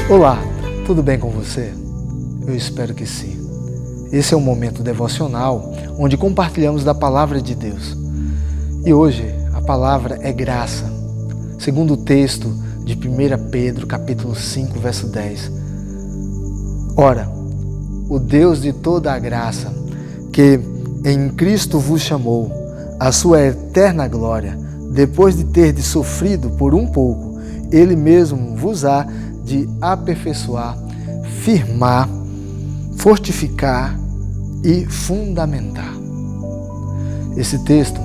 Olá, tudo bem com você? Eu espero que sim. Esse é um momento devocional onde compartilhamos da Palavra de Deus. E hoje a palavra é graça. Segundo o texto de 1 Pedro, capítulo 5, verso 10. Ora, o Deus de toda a graça, que em Cristo vos chamou à sua eterna glória, depois de terdes sofrido por um pouco, Ele mesmo vos há de aperfeiçoar, firmar, fortificar e fundamentar. Esse texto,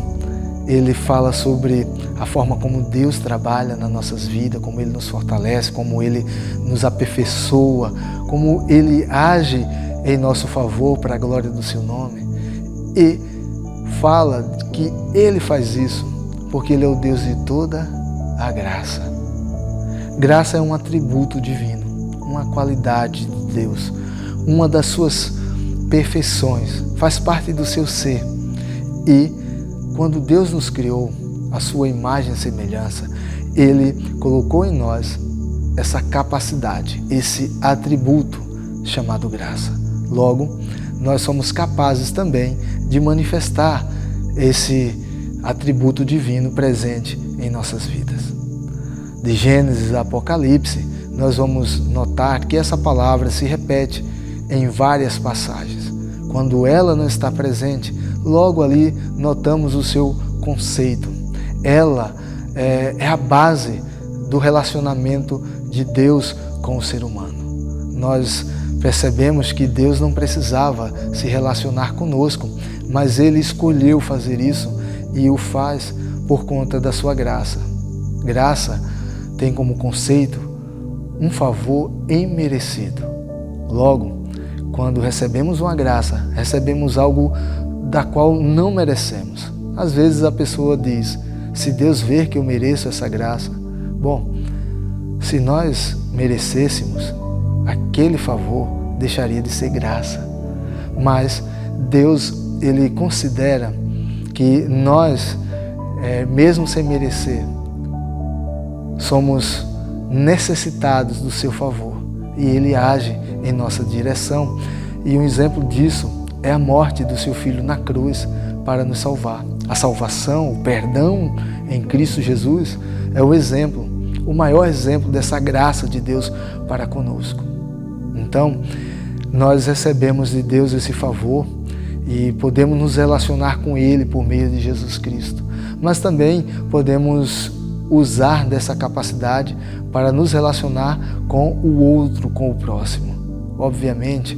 ele fala sobre a forma como Deus trabalha nas nossas vidas, como Ele nos fortalece, como Ele nos aperfeiçoa, como Ele age em nosso favor para a glória do Seu nome. E fala que Ele faz isso porque Ele é o Deus de toda a graça. Graça é um atributo divino, uma qualidade de Deus, uma das suas perfeições, faz parte do seu ser. E quando Deus nos criou, a sua imagem e semelhança, Ele colocou em nós essa capacidade, esse atributo chamado graça. Logo, nós somos capazes também de manifestar esse atributo divino presente em nossas vidas. De Gênesis a Apocalipse, nós vamos notar que essa palavra se repete em várias passagens. Quando ela não está presente, logo ali notamos o seu conceito. Ela é a base do relacionamento de Deus com o ser humano. Nós percebemos que Deus não precisava se relacionar conosco, mas Ele escolheu fazer isso e o faz por conta da sua graça. Graça tem como conceito um favor imerecido. Logo, quando recebemos uma graça, recebemos algo da qual não merecemos. Às vezes a pessoa diz, se Deus ver que eu mereço essa graça, bom, se nós merecêssemos, aquele favor deixaria de ser graça. Mas Deus, Ele considera que nós, mesmo sem merecer, somos necessitados do seu favor e Ele age em nossa direção. E um exemplo disso é a morte do seu Filho na cruz para nos salvar. A salvação, o perdão em Cristo Jesus é o exemplo, o maior exemplo dessa graça de Deus para conosco. Então, nós recebemos de Deus esse favor e podemos nos relacionar com Ele por meio de Jesus Cristo. Mas também podemos usar dessa capacidade para nos relacionar com o outro, com o próximo. Obviamente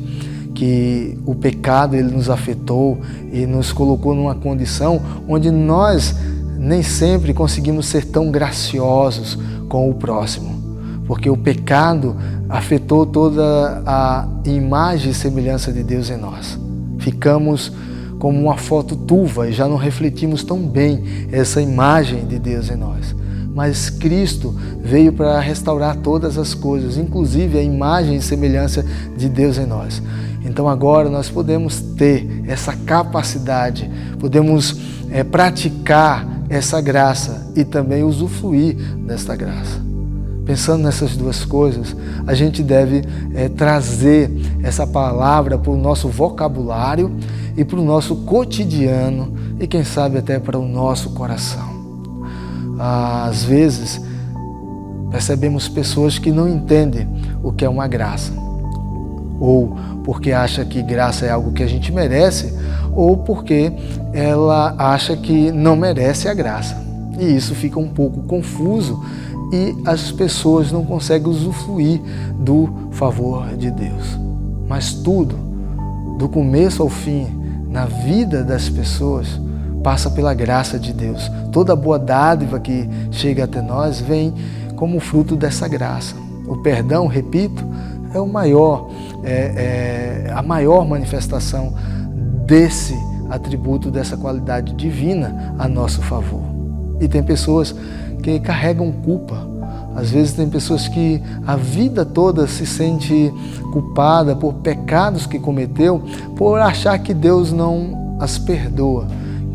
que o pecado ele nos afetou e nos colocou numa condição onde nós nem sempre conseguimos ser tão graciosos com o próximo, porque o pecado afetou toda a imagem e semelhança de Deus em nós. Ficamos como uma foto turva e já não refletimos tão bem essa imagem de Deus em nós. Mas Cristo veio para restaurar todas as coisas, inclusive a imagem e semelhança de Deus em nós. Então agora nós podemos ter essa capacidade, podemos praticar essa graça e também usufruir desta graça. Pensando nessas duas coisas, a gente deve trazer essa palavra para o nosso vocabulário e para o nosso cotidiano e quem sabe até para o nosso coração. Às vezes, percebemos pessoas que não entendem o que é uma graça, ou porque acha que graça é algo que a gente merece, ou porque ela acha que não merece a graça. E isso fica um pouco confuso e as pessoas não conseguem usufruir do favor de Deus. Mas tudo, do começo ao fim, na vida das pessoas, passa pela graça de Deus. Toda boa dádiva que chega até nós vem como fruto dessa graça. O perdão, repito, é a maior manifestação desse atributo, dessa qualidade divina a nosso favor. E tem pessoas que carregam culpa. Às vezes tem pessoas que a vida toda se sente culpada por pecados que cometeu, por achar que Deus não as perdoa,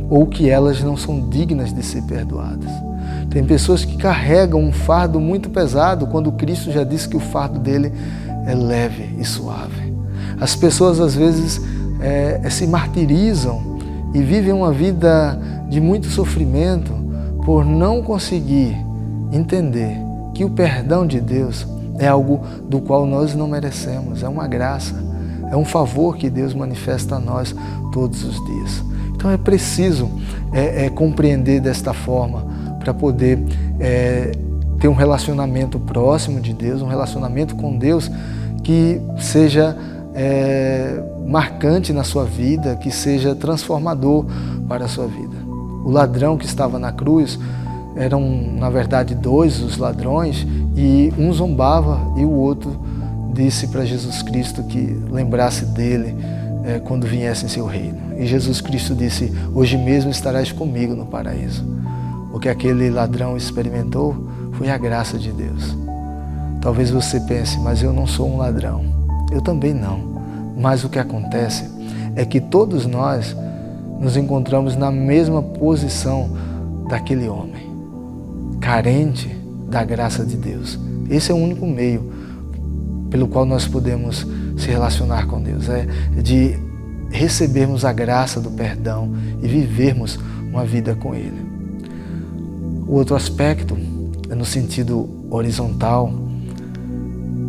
ou que elas não são dignas de ser perdoadas. Tem pessoas que carregam um fardo muito pesado, quando Cristo já disse que o fardo dele é leve e suave. As pessoas às vezes se martirizam e vivem uma vida de muito sofrimento por não conseguir entender que o perdão de Deus é algo do qual nós não merecemos, é uma graça, é um favor que Deus manifesta a nós todos os dias. Então é preciso compreender desta forma para poder ter um relacionamento próximo de Deus, um relacionamento com Deus que seja marcante na sua vida, que seja transformador para a sua vida. O ladrão que estava na cruz, eram na verdade dois os ladrões, e um zombava e o outro disse para Jesus Cristo que lembrasse dele quando viesse em seu reino. E Jesus Cristo disse: hoje mesmo estarás comigo no paraíso. O que aquele ladrão experimentou foi a graça de Deus. Talvez você pense: mas eu não sou um ladrão. Eu também não. Mas o que acontece é que todos nós nos encontramos na mesma posição daquele homem, carente da graça de Deus. Esse é o único meio pelo qual nós podemos se relacionar com Deus, de recebermos a graça do perdão e vivermos uma vida com Ele. O outro aspecto é no sentido horizontal.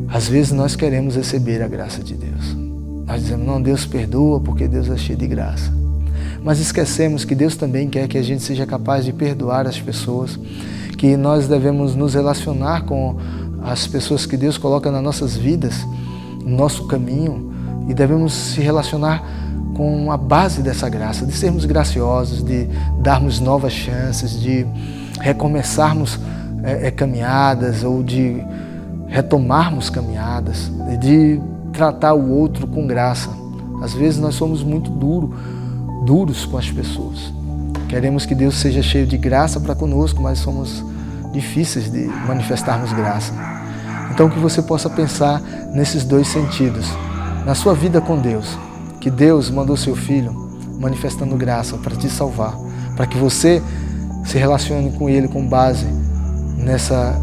Às vezes nós queremos receber a graça de Deus. Nós dizemos: não, Deus perdoa porque Deus é cheio de graça. Mas esquecemos que Deus também quer que a gente seja capaz de perdoar as pessoas, que nós devemos nos relacionar com as pessoas que Deus coloca nas nossas vidas, no nosso caminho, e devemos se relacionar com a base dessa graça, de sermos graciosos, de darmos novas chances, de recomeçarmos caminhadas ou de retomarmos caminhadas, de tratar o outro com graça. Às vezes nós somos muito duros com as pessoas. Queremos que Deus seja cheio de graça para conosco, mas somos difíceis de manifestarmos graça. Então que você possa pensar nesses dois sentidos. Na sua vida com Deus, que Deus mandou seu Filho manifestando graça para te salvar, para que você se relacione com Ele com base nessa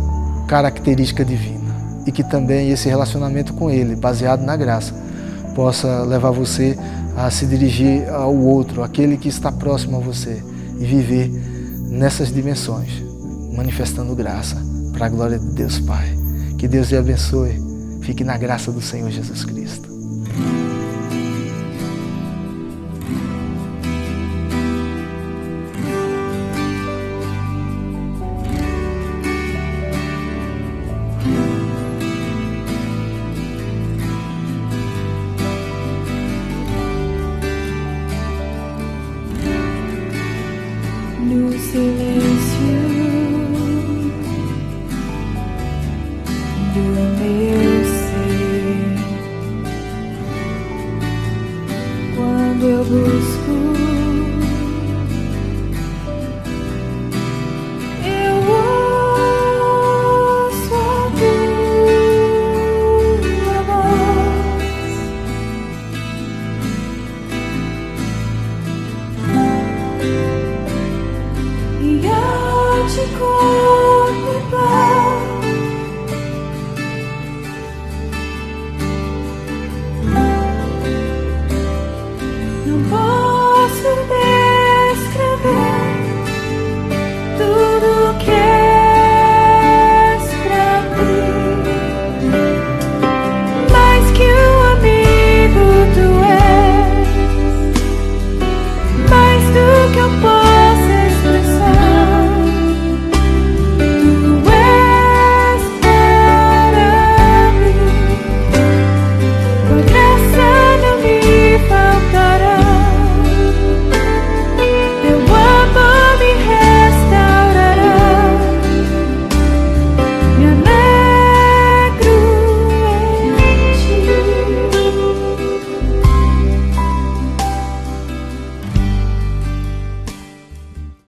característica divina. E que também esse relacionamento com Ele, baseado na graça, possa levar você a se dirigir ao outro, aquele que está próximo a você, e viver nessas dimensões, manifestando graça para a glória de Deus Pai. Que Deus lhe abençoe. Fique na graça do Senhor Jesus Cristo.